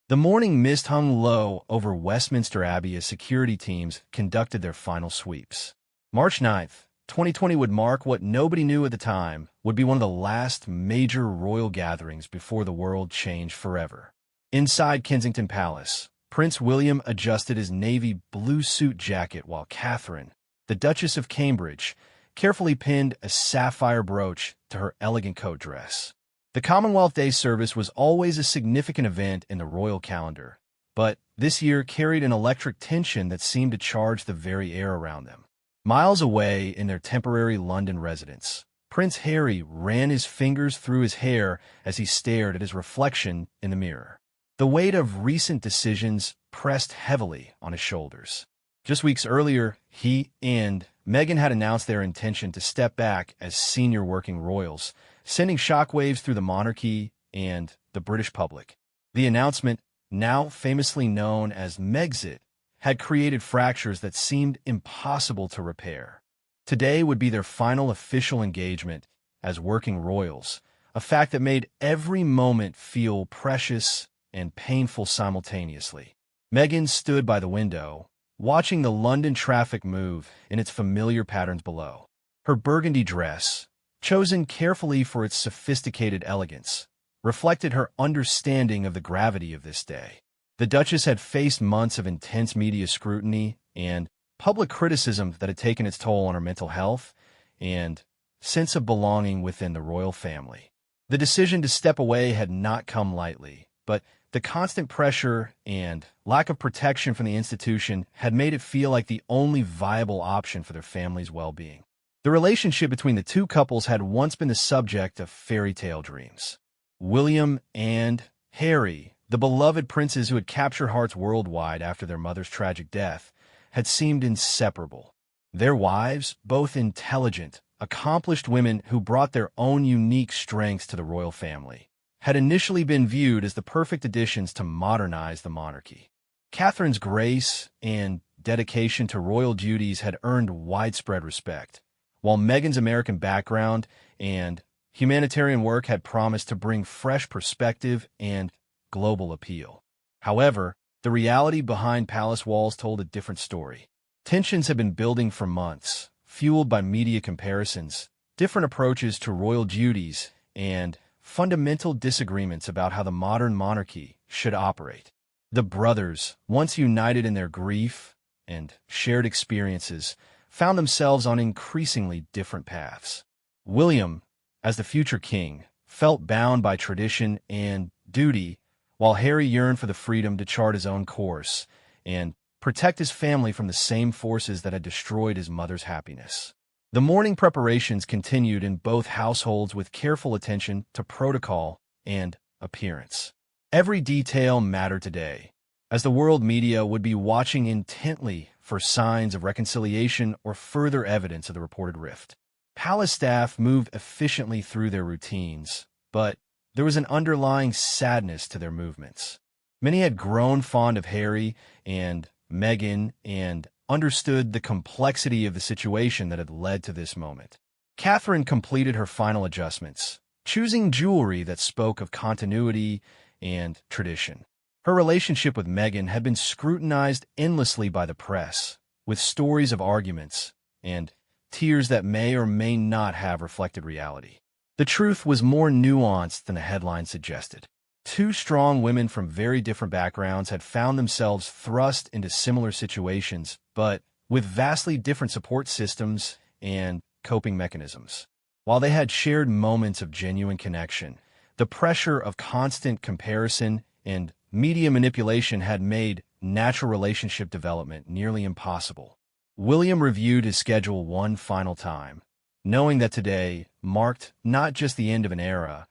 The morning mist hung low over Westminster Abbey as security teams conducted their final sweeps. March 9th, 2020 would mark what nobody knew at the time would be one of the last major royal gatherings before the world changed forever. Inside Kensington Palace, Prince William adjusted his navy blue suit jacket while Catherine, the Duchess of Cambridge, carefully pinned a sapphire brooch to her elegant coat dress. The Commonwealth Day service was always a significant event in the royal calendar, but this year carried an electric tension that seemed to charge the very air around them. Miles away in their temporary London residence, Prince Harry ran his fingers through his hair as he stared at his reflection in the mirror. The weight of recent decisions pressed heavily on his shoulders. Just weeks earlier, he and Meghan had announced their intention to step back as senior working royals, sending shockwaves through the monarchy and the British public. The announcement, now famously known as Megxit, had created fractures that seemed impossible to repair. Today would be their final official engagement as working royals, a fact that made every moment feel precious and painful simultaneously. Meghan stood by the window, watching the London traffic move in its familiar patterns below. Her burgundy dress, chosen carefully for its sophisticated elegance, reflected her understanding of the gravity of this day. The Duchess had faced months of intense media scrutiny and public criticism that had taken its toll on her mental health and sense of belonging within the royal family. The decision to step away had not come lightly, but the constant pressure and lack of protection from the institution had made it feel like the only viable option for their family's well-being. The relationship between the two couples had once been the subject of fairy tale dreams. William and Harry, the beloved princes who had captured hearts worldwide after their mother's tragic death, had seemed inseparable. Their wives, both intelligent, accomplished women who brought their own unique strengths to the royal family, had initially been viewed as the perfect additions to modernize the monarchy. Catherine's grace and dedication to royal duties had earned widespread respect, while Meghan's American background and humanitarian work had promised to bring fresh perspective and global appeal. However, the reality behind palace walls told a different story. Tensions had been building for months, fueled by media comparisons, different approaches to royal duties, and fundamental disagreements about how the modern monarchy should operate. The brothers, once united in their grief and shared experiences, found themselves on increasingly different paths. William, as the future king, felt bound by tradition and duty, while Harry yearned for the freedom to chart his own course and protect his family from the same forces that had destroyed his mother's happiness. The mourning preparations continued in both households with careful attention to protocol and appearance. Every detail mattered today, as the world media would be watching intently for signs of reconciliation or further evidence of the reported rift. Palace staff moved efficiently through their routines, but there was an underlying sadness to their movements. Many had grown fond of Harry and Meghan and understood the complexity of the situation that had led to this moment. Catherine completed her final adjustments, choosing jewelry that spoke of continuity and tradition. Her relationship with Meghan had been scrutinized endlessly by the press, with stories of arguments and tears that may or may not have reflected reality. The truth was more nuanced than the headline suggested. Two strong women from very different backgrounds had found themselves thrust into similar situations, but with vastly different support systems and coping mechanisms. While they had shared moments of genuine connection, the pressure of constant comparison and media manipulation had made natural relationship development nearly impossible. William reviewed his schedule one final time, knowing that today marked not just the end of an era,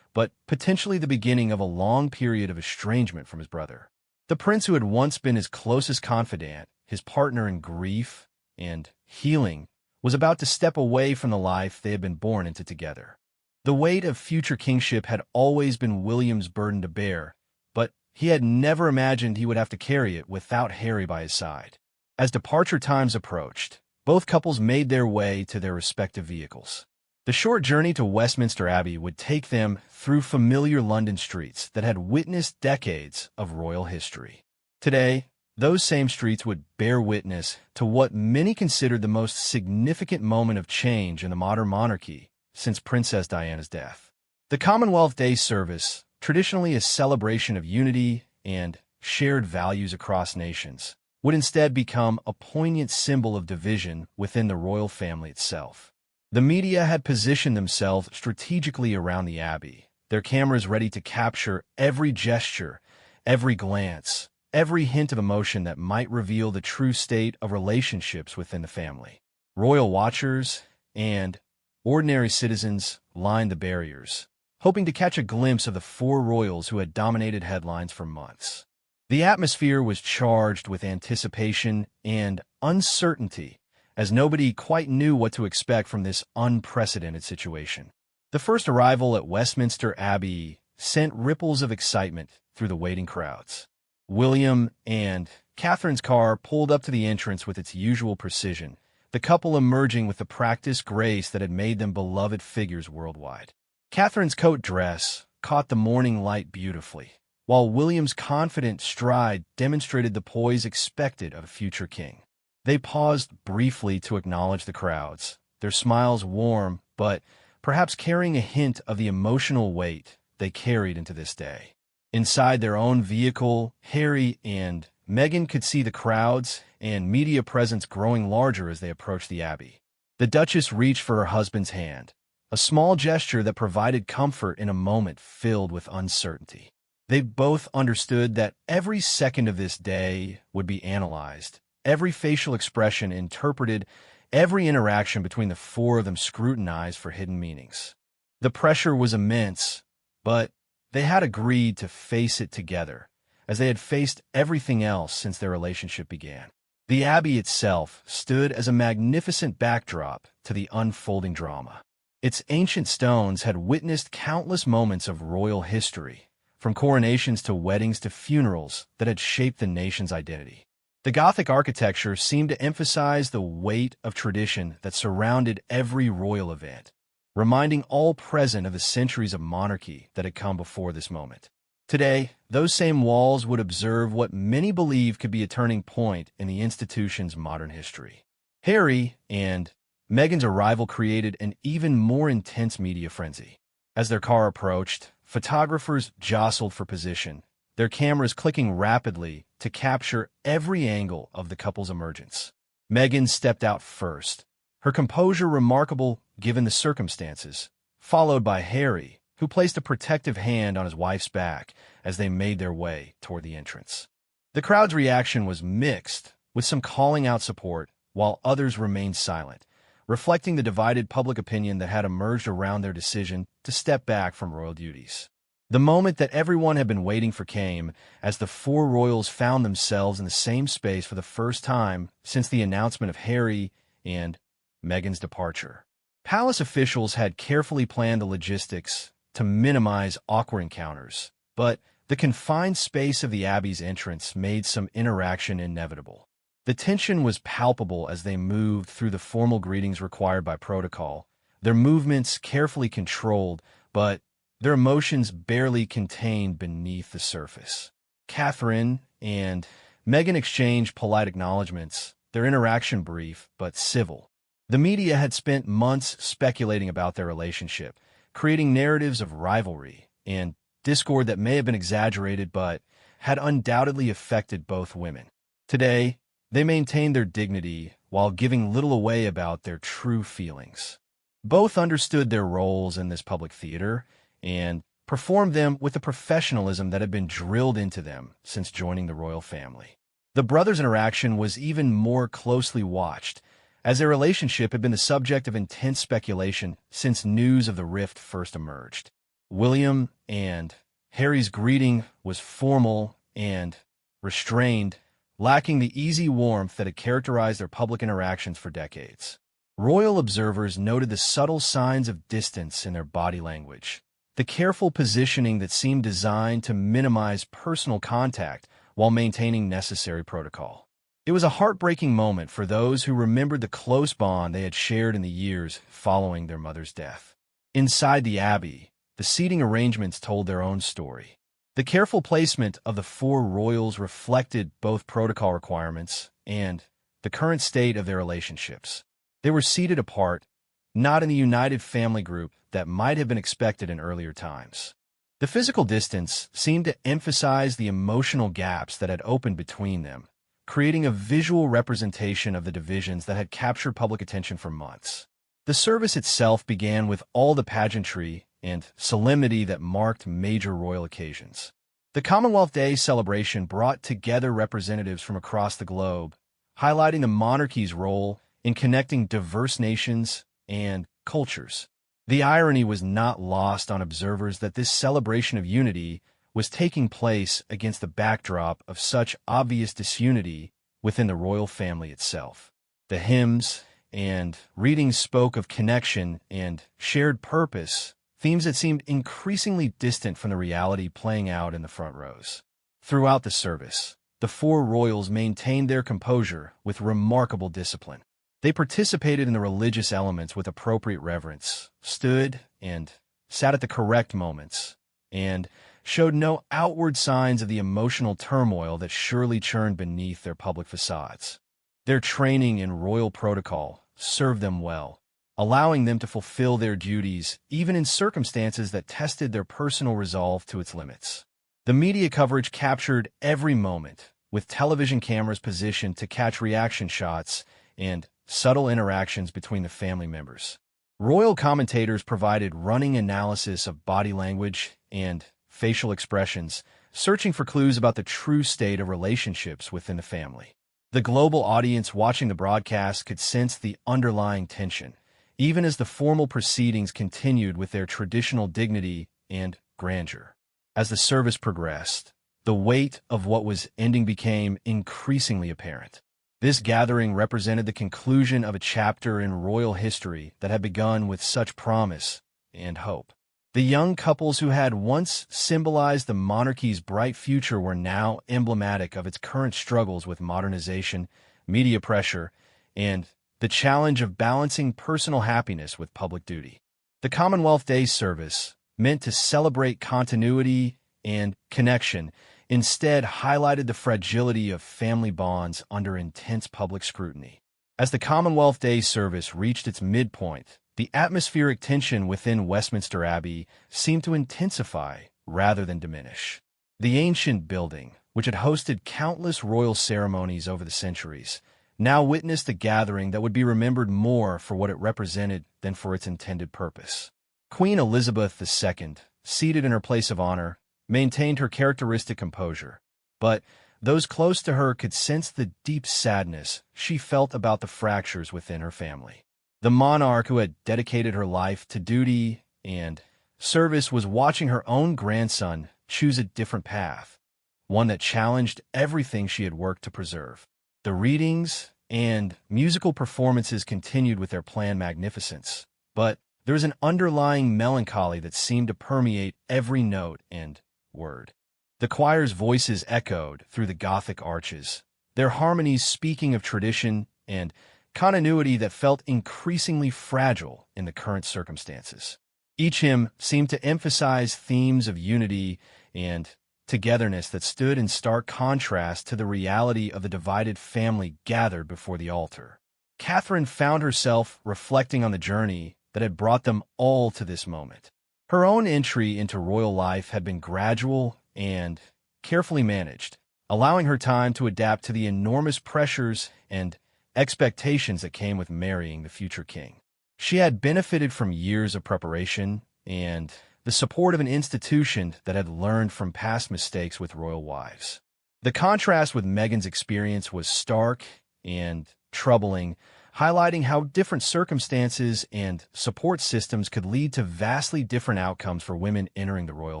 but potentially the beginning of a long period of estrangement from his brother. The prince who had once been his closest confidant, his partner in grief and healing, was about to step away from the life they had been born into together. The weight of future kingship had always been William's burden to bear, but he had never imagined he would have to carry it without Harry by his side. As departure times approached, both couples made their way to their respective vehicles. The short journey to Westminster Abbey would take them through familiar London streets that had witnessed decades of royal history. Today, those same streets would bear witness to what many considered the most significant moment of change in the modern monarchy since Princess Diana's death. The Commonwealth Day service, traditionally a celebration of unity and shared values across nations, would instead become a poignant symbol of division within the royal family itself. The media had positioned themselves strategically around the Abbey, their cameras ready to capture every gesture, every glance, every hint of emotion that might reveal the true state of relationships within the family. Royal watchers and ordinary citizens lined the barriers, hoping to catch a glimpse of the four royals who had dominated headlines for months. The atmosphere was charged with anticipation and uncertainty, as nobody quite knew what to expect from this unprecedented situation. The first arrival at Westminster Abbey sent ripples of excitement through the waiting crowds. William and Catherine's car pulled up to the entrance with its usual precision, the couple emerging with the practiced grace that had made them beloved figures worldwide. Catherine's coat dress caught the morning light beautifully, while William's confident stride demonstrated the poise expected of a future king. They paused briefly to acknowledge the crowds, their smiles warm, but perhaps carrying a hint of the emotional weight they carried into this day. Inside their own vehicle, Harry and Meghan could see the crowds and media presence growing larger as they approached the Abbey. The Duchess reached for her husband's hand, a small gesture that provided comfort in a moment filled with uncertainty. They both understood that every second of this day would be analyzed, every facial expression interpreted, every interaction between the four of them scrutinized for hidden meanings. The pressure was immense, but they had agreed to face it together, as they had faced everything else since their relationship began. The Abbey itself stood as a magnificent backdrop to the unfolding drama. Its ancient stones had witnessed countless moments of royal history, from coronations to weddings to funerals that had shaped the nation's identity. The Gothic architecture seemed to emphasize the weight of tradition that surrounded every royal event, reminding all present of the centuries of monarchy that had come before this moment. Today, those same walls would observe what many believe could be a turning point in the institution's modern history. Harry and Meghan's arrival created an even more intense media frenzy. As their car approached, photographers jostled for position, their cameras clicking rapidly to capture every angle of the couple's emergence. Meghan stepped out first, her composure remarkable given the circumstances, followed by Harry, who placed a protective hand on his wife's back as they made their way toward the entrance. The crowd's reaction was mixed, with some calling out support, while others remained silent, reflecting the divided public opinion that had emerged around their decision to step back from royal duties. The moment that everyone had been waiting for came as the four royals found themselves in the same space for the first time since the announcement of Harry and Meghan's departure. Palace officials had carefully planned the logistics to minimize awkward encounters, but the confined space of the Abbey's entrance made some interaction inevitable. The tension was palpable as they moved through the formal greetings required by protocol, their movements carefully controlled, but their emotions barely contained beneath the surface. Catherine and Meghan exchanged polite acknowledgments, their interaction brief but civil. The media had spent months speculating about their relationship, creating narratives of rivalry and discord that may have been exaggerated but had undoubtedly affected both women. Today, they maintained their dignity while giving little away about their true feelings. Both understood their roles in this public theater and performed them with the professionalism that had been drilled into them since joining the royal family. The brothers' interaction was even more closely watched, as their relationship had been the subject of intense speculation since news of the rift first emerged. William and Harry's greeting was formal and restrained, lacking the easy warmth that had characterized their public interactions for decades. Royal observers noted the subtle signs of distance in their body language, the careful positioning that seemed designed to minimize personal contact while maintaining necessary protocol. It was a heartbreaking moment for those who remembered the close bond they had shared in the years following their mother's death. Inside the Abbey, the seating arrangements told their own story. The careful placement of the four royals reflected both protocol requirements and the current state of their relationships. They were seated apart, not in the united family group that might have been expected in earlier times. The physical distance seemed to emphasize the emotional gaps that had opened between them, creating a visual representation of the divisions that had captured public attention for months. The service itself began with all the pageantry and solemnity that marked major royal occasions. The Commonwealth Day celebration brought together representatives from across the globe, highlighting the monarchy's role in connecting diverse nations and cultures. The irony was not lost on observers that this celebration of unity was taking place against the backdrop of such obvious disunity within the royal family itself. The hymns and readings spoke of connection and shared purpose, themes that seemed increasingly distant from the reality playing out in the front rows. Throughout the service, the four royals maintained their composure with remarkable discipline. They participated in the religious elements with appropriate reverence, stood and sat at the correct moments, and showed no outward signs of the emotional turmoil that surely churned beneath their public facades. Their training in royal protocol served them well, allowing them to fulfill their duties even in circumstances that tested their personal resolve to its limits. The media coverage captured every moment, with television cameras positioned to catch reaction shots and subtle interactions between the family members. Royal commentators provided running analysis of body language and facial expressions, searching for clues about the true state of relationships within the family. The global audience watching the broadcast could sense the underlying tension, even as the formal proceedings continued with their traditional dignity and grandeur. As the service progressed, the weight of what was ending became increasingly apparent. This gathering represented the conclusion of a chapter in royal history that had begun with such promise and hope. The young couples who had once symbolized the monarchy's bright future were now emblematic of its current struggles with modernization, media pressure, and the challenge of balancing personal happiness with public duty. The Commonwealth Day service, meant to celebrate continuity and connection, instead highlighted the fragility of family bonds under intense public scrutiny. As the Commonwealth Day service reached its midpoint, the atmospheric tension within Westminster Abbey seemed to intensify rather than diminish. The ancient building, which had hosted countless royal ceremonies over the centuries, now witnessed a gathering that would be remembered more for what it represented than for its intended purpose. Queen Elizabeth II, seated in her place of honor, maintained her characteristic composure, but those close to her could sense the deep sadness she felt about the fractures within her family. The monarch who had dedicated her life to duty and service was watching her own grandson choose a different path, one that challenged everything she had worked to preserve. The readings and musical performances continued with their planned magnificence, but there was an underlying melancholy that seemed to permeate every note and word. The choir's voices echoed through the Gothic arches, their harmonies speaking of tradition and continuity that felt increasingly fragile in the current circumstances. Each hymn seemed to emphasize themes of unity and togetherness that stood in stark contrast to the reality of the divided family gathered before the altar. Catherine found herself reflecting on the journey that had brought them all to this moment. Her own entry into royal life had been gradual and carefully managed, allowing her time to adapt to the enormous pressures and expectations that came with marrying the future king. She had benefited from years of preparation and the support of an institution that had learned from past mistakes with royal wives. The contrast with Meghan's experience was stark and troubling, highlighting how different circumstances and support systems could lead to vastly different outcomes for women entering the royal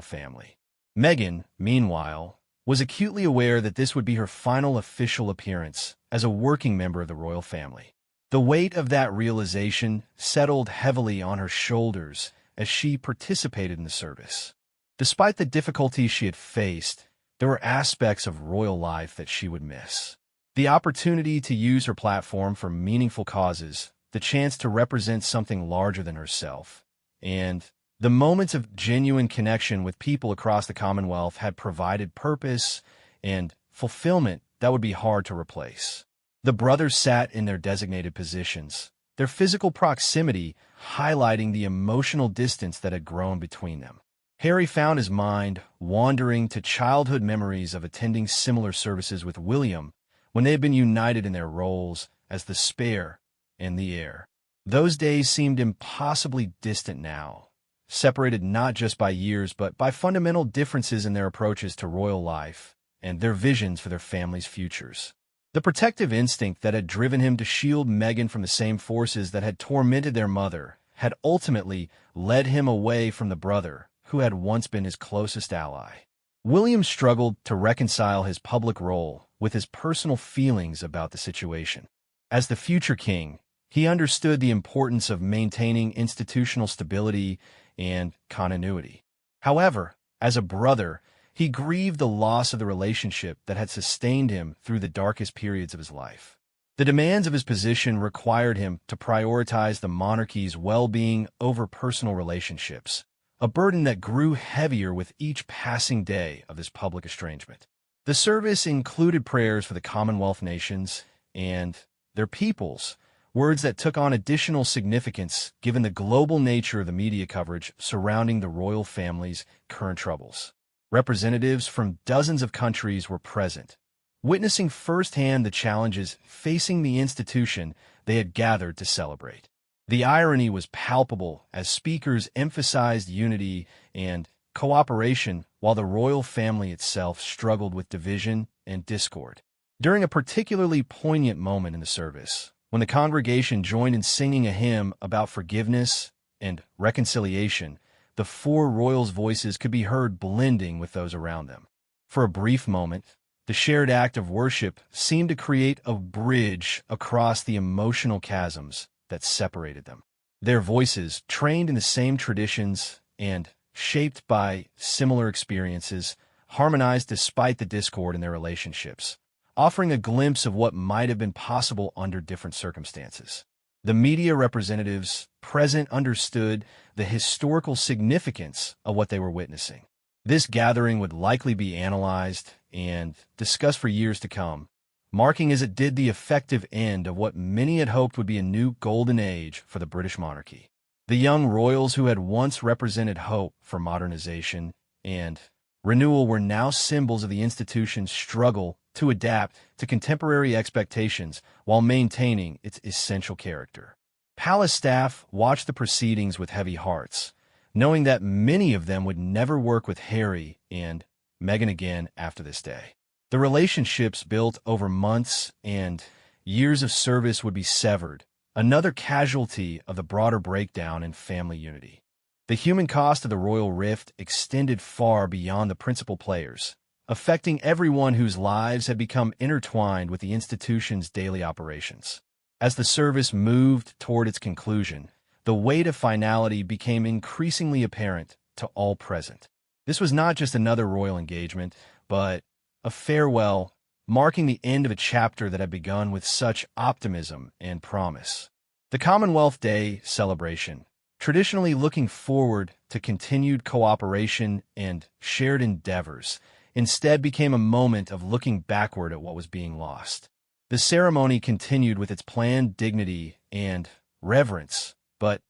family. Meghan, meanwhile, was acutely aware that this would be her final official appearance as a working member of the royal family. The weight of that realization settled heavily on her shoulders as she participated in the service. Despite the difficulties she had faced, there were aspects of royal life that she would miss. The opportunity to use her platform for meaningful causes, the chance to represent something larger than herself, and the moments of genuine connection with people across the Commonwealth had provided purpose and fulfillment that would be hard to replace. The brothers sat in their designated positions, their physical proximity highlighting the emotional distance that had grown between them. Harry found his mind wandering to childhood memories of attending similar services with William when they had been united in their roles as the spare and the heir. Those days seemed impossibly distant now, separated not just by years but by fundamental differences in their approaches to royal life and their visions for their family's futures. The protective instinct that had driven him to shield Meghan from the same forces that had tormented their mother had ultimately led him away from the brother who had once been his closest ally. William struggled to reconcile his public role with his personal feelings about the situation. As the future king, he understood the importance of maintaining institutional stability and continuity. However, as a brother, he grieved the loss of the relationship that had sustained him through the darkest periods of his life. The demands of his position required him to prioritize the monarchy's well-being over personal relationships, a burden that grew heavier with each passing day of this public estrangement. The service included prayers for the Commonwealth nations and their peoples, words that took on additional significance given the global nature of the media coverage surrounding the royal family's current troubles. Representatives from dozens of countries were present, witnessing firsthand the challenges facing the institution they had gathered to celebrate. The irony was palpable as speakers emphasized unity and cooperation while the royal family itself struggled with division and discord. During a particularly poignant moment in the service, when the congregation joined in singing a hymn about forgiveness and reconciliation, the four royals' voices could be heard blending with those around them. For a brief moment, the shared act of worship seemed to create a bridge across the emotional chasms that separated them. Their voices, trained in the same traditions and shaped by similar experiences, harmonized despite the discord in their relationships, offering a glimpse of what might have been possible under different circumstances. The media representatives present understood the historical significance of what they were witnessing. This gathering would likely be analyzed and discussed for years to come, marking as it did the effective end of what many had hoped would be a new golden age for the British monarchy. The young royals who had once represented hope for modernization and renewal were now symbols of the institution's struggle to adapt to contemporary expectations while maintaining its essential character. Palace staff watched the proceedings with heavy hearts, knowing that many of them would never work with Harry and Meghan again after this day. The relationships built over months and years of service would be severed, another casualty of the broader breakdown in family unity. The human cost of the royal rift extended far beyond the principal players, affecting everyone whose lives had become intertwined with the institution's daily operations. As the service moved toward its conclusion, the weight of finality became increasingly apparent to all present. This was not just another royal engagement, but a farewell, marking the end of a chapter that had begun with such optimism and promise. The Commonwealth Day celebration, traditionally looking forward to continued cooperation and shared endeavors, instead became a moment of looking backward at what was being lost. The ceremony continued with its planned dignity and reverence, but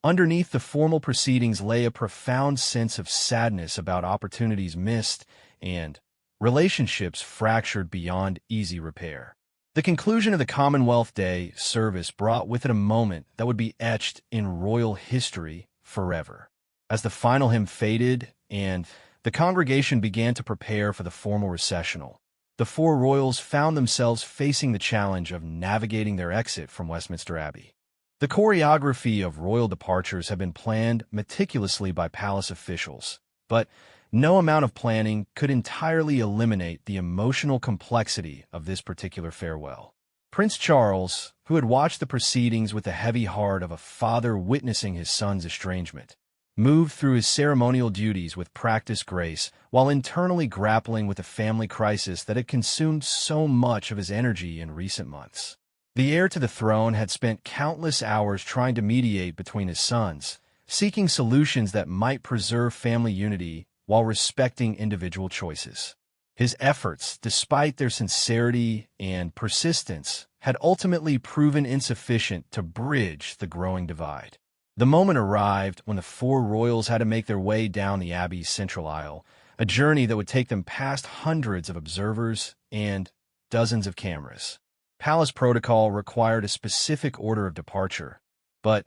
underneath the formal proceedings lay a profound sense of sadness about opportunities missed and relationships fractured beyond easy repair. The conclusion of the Commonwealth Day service brought with it a moment that would be etched in royal history forever. As the final hymn faded and the congregation began to prepare for the formal recessional, the four royals found themselves facing the challenge of navigating their exit from Westminster Abbey. The choreography of royal departures had been planned meticulously by palace officials, but no amount of planning could entirely eliminate the emotional complexity of this particular farewell. Prince Charles, who had watched the proceedings with the heavy heart of a father witnessing his son's estrangement, moved through his ceremonial duties with practiced grace while internally grappling with the family crisis that had consumed so much of his energy in recent months. The heir to the throne had spent countless hours trying to mediate between his sons, seeking solutions that might preserve family unity while respecting individual choices. His efforts, despite their sincerity and persistence, had ultimately proven insufficient to bridge the growing divide. The moment arrived when the four royals had to make their way down the Abbey's central aisle, a journey that would take them past hundreds of observers and dozens of cameras. Palace protocol required a specific order of departure, but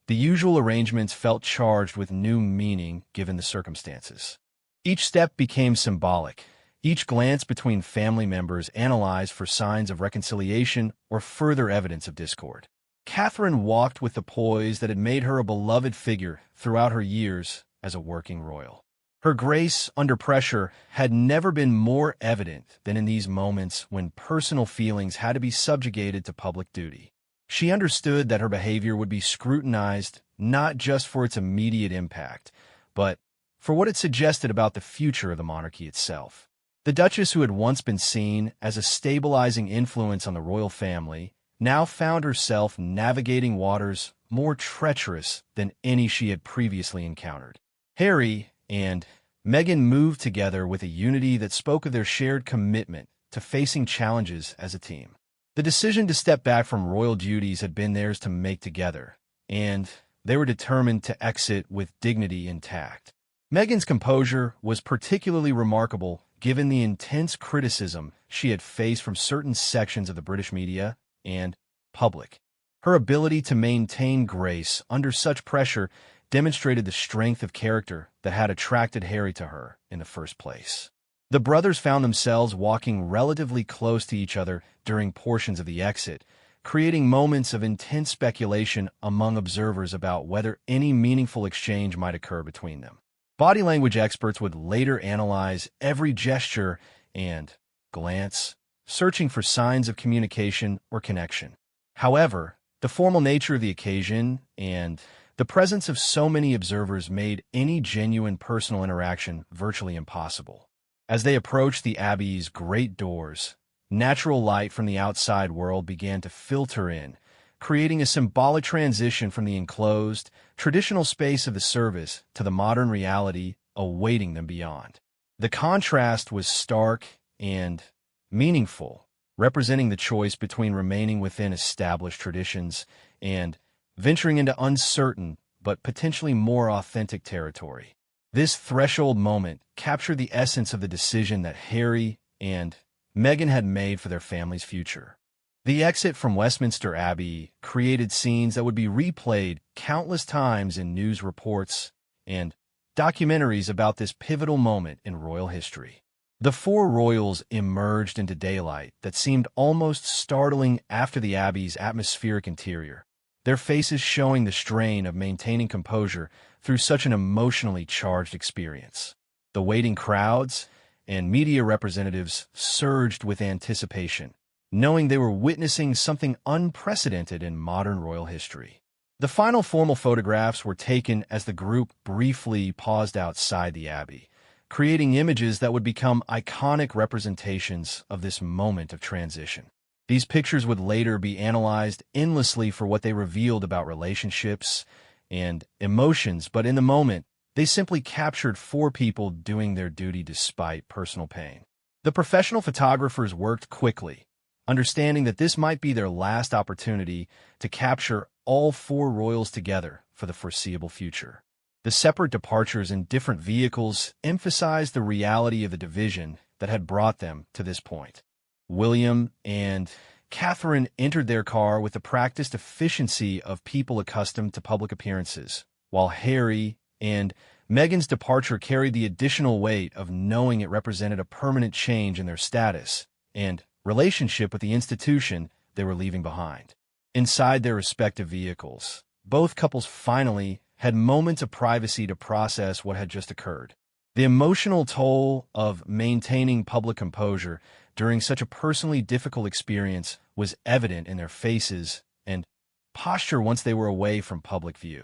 the usual arrangements felt charged with new meaning given the circumstances. Each step became symbolic. Each glance between family members analyzed for signs of reconciliation or further evidence of discord. Catherine walked with the poise that had made her a beloved figure throughout her years as a working royal. Her grace under pressure had never been more evident than in these moments when personal feelings had to be subjugated to public duty. She understood that her behavior would be scrutinized not just for its immediate impact, but for what it suggested about the future of the monarchy itself. The Duchess, who had once been seen as a stabilizing influence on the royal family, now found herself navigating waters more treacherous than any she had previously encountered. Harry and Meghan moved together with a unity that spoke of their shared commitment to facing challenges as a team. The decision to step back from royal duties had been theirs to make together, and they were determined to exit with dignity intact. Meghan's composure was particularly remarkable given the intense criticism she had faced from certain sections of the British media and public. Her ability to maintain grace under such pressure demonstrated the strength of character that had attracted Harry to her in the first place. The brothers found themselves walking relatively close to each other during portions of the exit, creating moments of intense speculation among observers about whether any meaningful exchange might occur between them. Body language experts would later analyze every gesture and glance, searching for signs of communication or connection. However, the formal nature of the occasion and the presence of so many observers made any genuine personal interaction virtually impossible. As they approached the Abbey's great doors, natural light from the outside world began to filter in, creating a symbolic transition from the enclosed, traditional space of the service to the modern reality awaiting them beyond. The contrast was stark and meaningful, representing the choice between remaining within established traditions and venturing into uncertain but potentially more authentic territory. This threshold moment captured the essence of the decision that Harry and Meghan had made for their family's future. The exit from Westminster Abbey created scenes that would be replayed countless times in news reports and documentaries about this pivotal moment in royal history. The four royals emerged into daylight that seemed almost startling after the Abbey's atmospheric interior, their faces showing the strain of maintaining composure through such an emotionally charged experience. The waiting crowds and media representatives surged with anticipation, knowing they were witnessing something unprecedented in modern royal history. The final formal photographs were taken as the group briefly paused outside the Abbey, creating images that would become iconic representations of this moment of transition. These pictures would later be analyzed endlessly for what they revealed about relationships and emotions, but in the moment, they simply captured four people doing their duty despite personal pain. The professional photographers worked quickly, understanding that this might be their last opportunity to capture all four royals together for the foreseeable future. The separate departures in different vehicles emphasized the reality of the division that had brought them to this point. William and Catherine entered their car with the practiced efficiency of people accustomed to public appearances, while Harry and Meghan's departure carried the additional weight of knowing it represented a permanent change in their status and relationship with the institution they were leaving behind. Inside their respective vehicles, both couples finally had moments of privacy to process what had just occurred. The emotional toll of maintaining public composure during such a personally difficult experience was evident in their faces and posture once they were away from public view.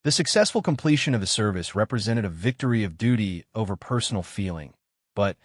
The The successful completion of the service represented a victory of duty over personal feeling, but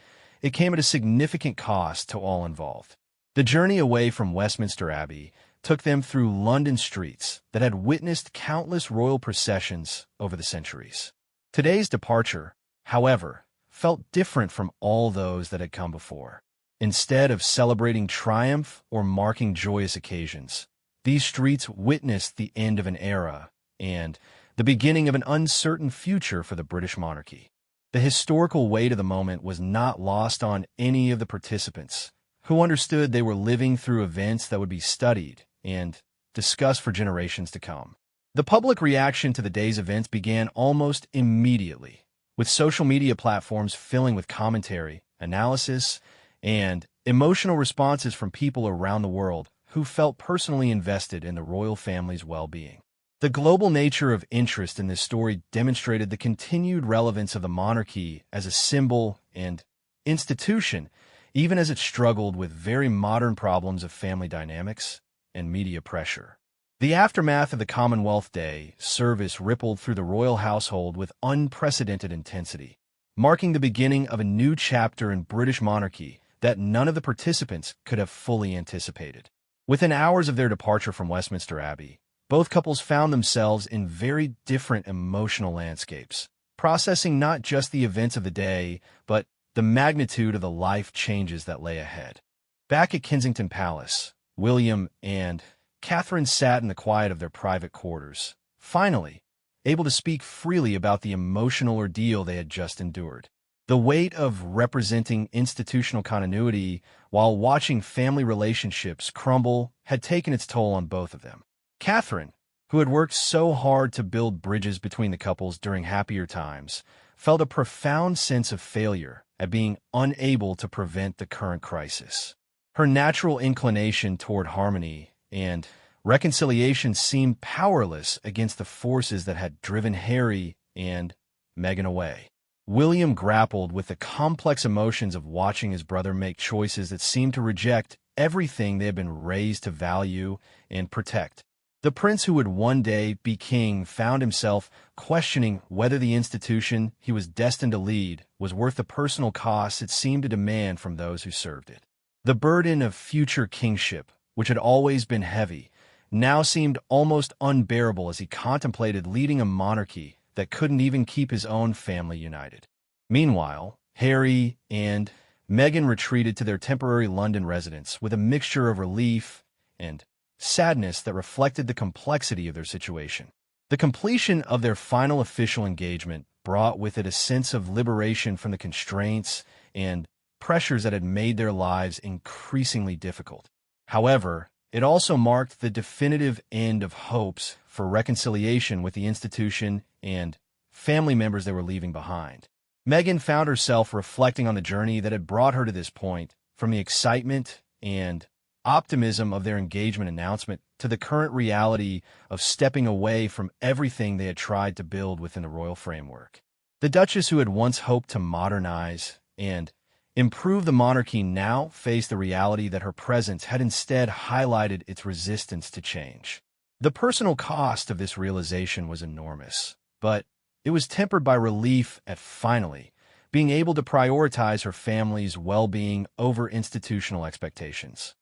it came at a significant cost to all involved. The journey away from Westminster Abbey took them through London streets that had witnessed countless royal processions over the centuries. Today's departure, however, felt different from all those that had come before. Instead of celebrating triumph or marking joyous occasions, these streets witnessed the end of an era and the beginning of an uncertain future for the British monarchy. The historical weight of the moment was not lost on any of the participants, who understood they were living through events that would be studied and discussed for generations to come. The public reaction to the day's events began almost immediately, with social media platforms filling with commentary, analysis, and emotional responses from people around the world who felt personally invested in the royal family's well-being. The global nature of interest in this story demonstrated the continued relevance of the monarchy as a symbol and institution, even as it struggled with very modern problems of family dynamics and media pressure. The aftermath of the Commonwealth Day service rippled through the royal household with unprecedented intensity, marking the beginning of a new chapter in British monarchy that none of the participants could have fully anticipated. Within hours of their departure from Westminster Abbey, both couples found themselves in very different emotional landscapes, processing not just the events of the day, but the magnitude of the life changes that lay ahead. Back at Kensington Palace, William and Catherine sat in the quiet of their private quarters, finally able to speak freely about the emotional ordeal they had just endured. The weight of representing institutional continuity while watching family relationships crumble had taken its toll on both of them. Catherine, who had worked so hard to build bridges between the couples during happier times, felt a profound sense of failure at being unable to prevent the current crisis. Her natural inclination toward harmony and reconciliation seemed powerless against the forces that had driven Harry and Meghan away. William grappled with the complex emotions of watching his brother make choices that seemed to reject everything they had been raised to value and protect. The prince who would one day be king found himself questioning whether the institution he was destined to lead was worth the personal costs it seemed to demand from those who served it. The burden of future kingship, which had always been heavy, now seemed almost unbearable as he contemplated leading a monarchy that couldn't even keep his own family united. Meanwhile, Harry and Meghan retreated to their temporary London residence with a mixture of relief and sadness that reflected the complexity of their situation. The completion of their final official engagement brought with it a sense of liberation from the constraints and pressures that had made their lives increasingly difficult. However, it also marked the definitive end of hopes for reconciliation with the institution and family members they were leaving behind. Meghan found herself reflecting on the journey that had brought her to this point, from the excitement and optimism of their engagement announcement to the current reality of stepping away from everything they had tried to build within the royal framework. The Duchess, who had once hoped to modernize and improve the monarchy, now faced the reality that her presence had instead highlighted its resistance to change. The personal cost of this realization was enormous, but it was tempered by relief at finally being able to prioritize her family's well-being over institutional expectations.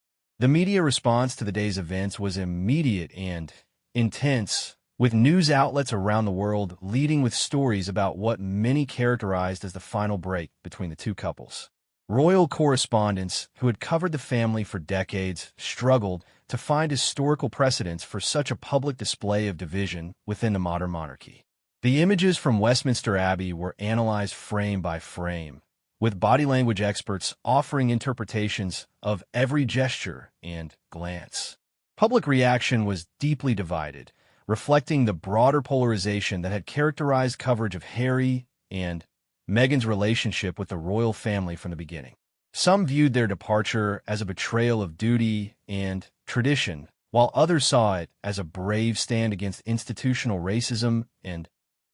The media response to the day's events was immediate and intense, with news outlets around the world leading with stories about what many characterized as the final break between the two couples. Royal correspondents who had covered the family for decades struggled to find historical precedents for such a public display of division within the modern monarchy. The images from Westminster Abbey were analyzed frame by frame, with body language experts offering interpretations of every gesture and glance. Public reaction was deeply divided, reflecting the broader polarization that had characterized coverage of Harry and Meghan's relationship with the royal family from the beginning. Some viewed their departure as a betrayal of duty and tradition, while others saw it as a brave stand against institutional racism and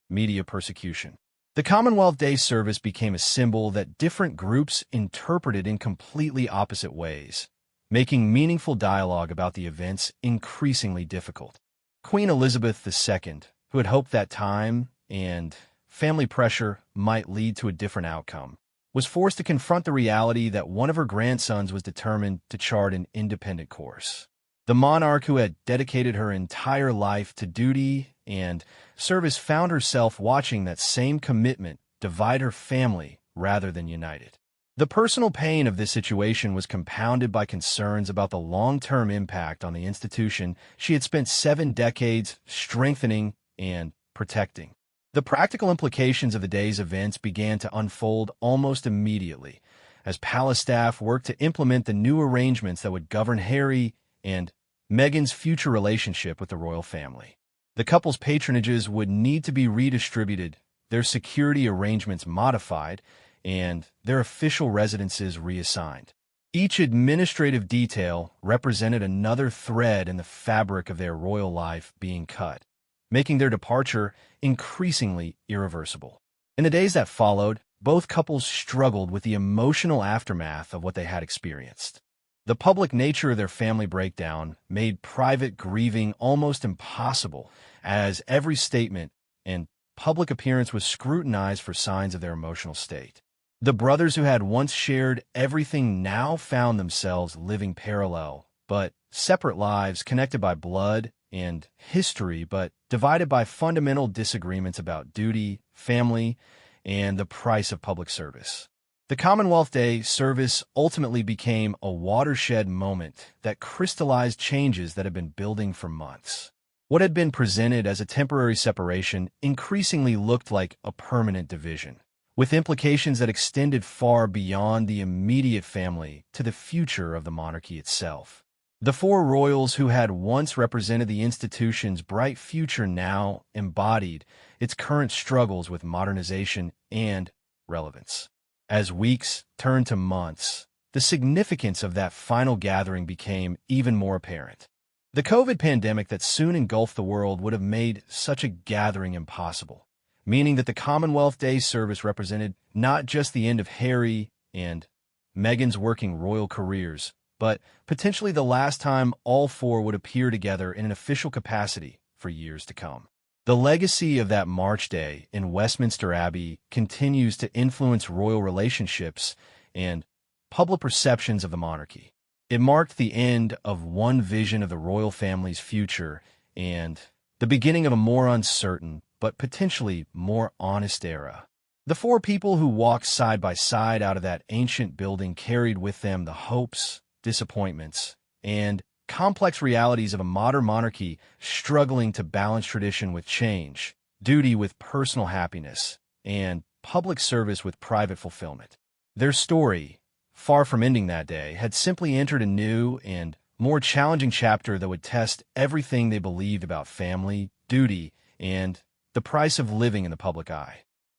media persecution. The Commonwealth Day service became a symbol that different groups interpreted in completely opposite ways, making meaningful dialogue about the events increasingly difficult. Queen Elizabeth II, who had hoped that time and family pressure might lead to a different outcome, was forced to confront the reality that one of her grandsons was determined to chart an independent course. The monarch who had dedicated her entire life to duty and service found herself watching that same commitment divide her family rather than unite it. The personal pain of this situation was compounded by concerns about the long-term impact on the institution she had spent 7 decades strengthening and protecting. The practical implications of the day's events began to unfold almost immediately, as palace staff worked to implement the new arrangements that would govern Harry and Meghan's future relationship with the royal family. The couple's patronages would need to be redistributed, their security arrangements modified, and their official residences reassigned. Each administrative detail represented another thread in the fabric of their royal life being cut, making their departure increasingly irreversible. In the days that followed, both couples struggled with the emotional aftermath of what they had experienced. The public nature of their family breakdown made private grieving almost impossible, as every statement and public appearance was scrutinized for signs of their emotional state. The brothers who had once shared everything now found themselves living parallel, but separate lives connected by blood and history, but divided by fundamental disagreements about duty, family, and the price of public service. The Commonwealth Day service ultimately became a watershed moment that crystallized changes that had been building for months. What had been presented as a temporary separation increasingly looked like a permanent division, with implications that extended far beyond the immediate family to the future of the monarchy itself. The 4 royals who had once represented the institution's bright future now embodied its current struggles with modernization and relevance. As weeks turned to months, the significance of that final gathering became even more apparent. The COVID pandemic that soon engulfed the world would have made such a gathering impossible, meaning that the Commonwealth Day service represented not just the end of Harry and Meghan's working royal careers, but potentially the last time all 4 would appear together in an official capacity for years to come. The legacy of that March day in Westminster Abbey continues to influence royal relationships and public perceptions of the monarchy. It marked the end of one vision of the royal family's future and the beginning of a more uncertain, but potentially more honest era. The 4 people who walked side by side out of that ancient building carried with them the hopes, disappointments, and complex realities of a modern monarchy struggling to balance tradition with change, duty with personal happiness, and public service with private fulfillment. Their story, far from ending that day, had simply entered a new and more challenging chapter that would test everything they believed about family, duty, and the price of living in the public eye.